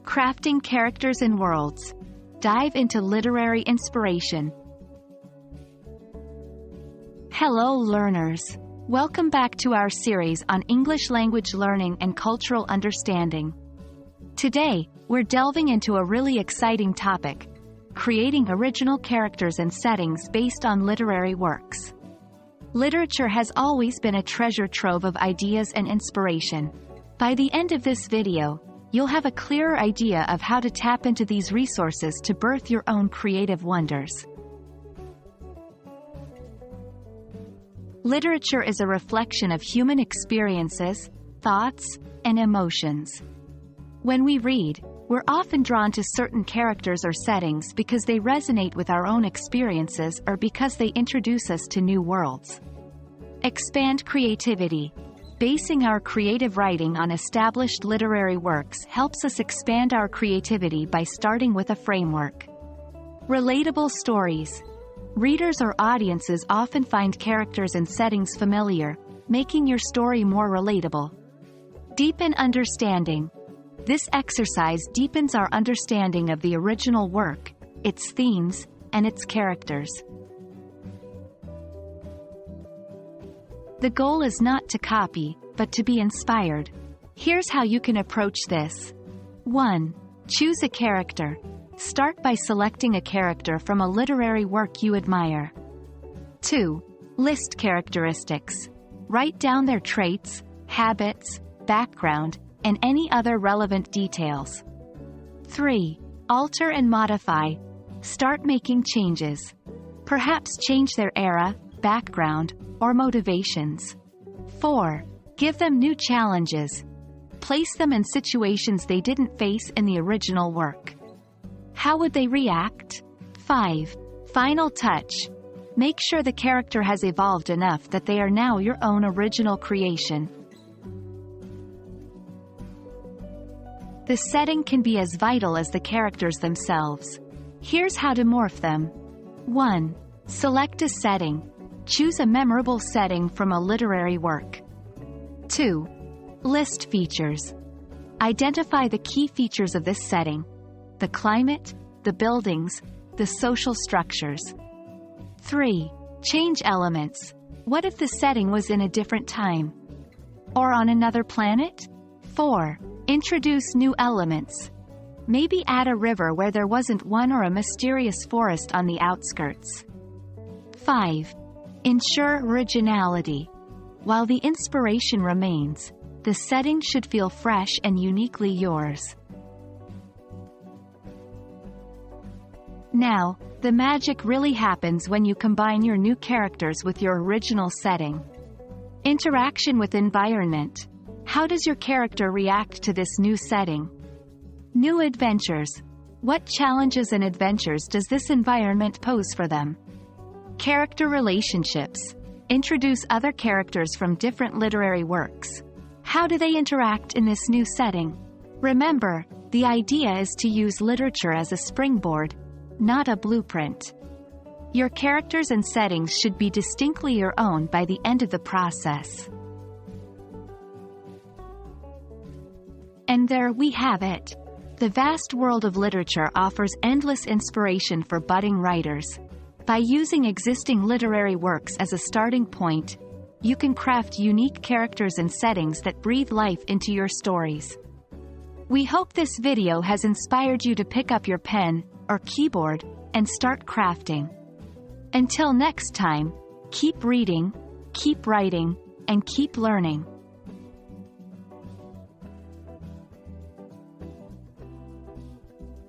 Crafting characters and worlds. Dive into literary inspiration. Hello, learners. Welcome back to our series on English language learning and cultural understanding. Today, we're delving into a really exciting topic: creating original characters and settings based on literary works. Literature has always been a treasure trove of ideas and inspiration. By the end of this video, you'll have a clearer idea of how to tap into these resources to birth your own creative wonders. Literature is a reflection of human experiences, thoughts, and emotions. When we read, we're often drawn to certain characters or settings because they resonate with our own experiences or because they introduce us to new worlds. Expand creativity. Basing our creative writing on established literary works helps us expand our creativity by starting with a framework. Relatable stories. Readers or audiences often find characters and settings familiar, making your story more relatable. Deepen understanding. This exercise deepens our understanding of the original work, its themes, and its characters. The goal is not to copy, but to be inspired. Here's how you can approach this. 1. Choose a character. Start by selecting a character from a literary work you admire. 2. List characteristics. Write down their traits, habits, background, and any other relevant details. 3. Alter and modify. Start making changes. Perhaps change their era, background, or motivations. 4. Give them new challenges. Place them in situations they didn't face in the original work. How would they react? 5. Final touch. Make sure the character has evolved enough that they are now your own original creation. The setting can be as vital as the characters themselves. Here's how to morph them. 1. Select a setting. Choose a memorable setting from a literary work. 2. List features. Identify the key features of this setting: the climate, the buildings, the social structures. 3. Change elements. What if the setting was in a different time? Or on another planet? 4. Introduce new elements. Maybe add a river where there wasn't one or a mysterious forest on the outskirts. 5. Ensure originality. While the inspiration remains, the setting should feel fresh and uniquely yours. Now, the magic really happens when you combine your new characters with your original setting. Interaction with environment. How does your character react to this new setting? New adventures. What challenges and adventures does this environment pose for them? Character relationships. Introduce other characters from different literary works. How do they interact in this new setting? Remember, the idea is to use literature as a springboard, not a blueprint. Your characters and settings should be distinctly your own by the end of the process. And there we have it. The vast world of literature offers endless inspiration for budding writers. By using existing literary works as a starting point, you can craft unique characters and settings that breathe life into your stories. We hope this video has inspired you to pick up your pen or keyboard and start crafting. Until next time, keep reading, keep writing, and keep learning.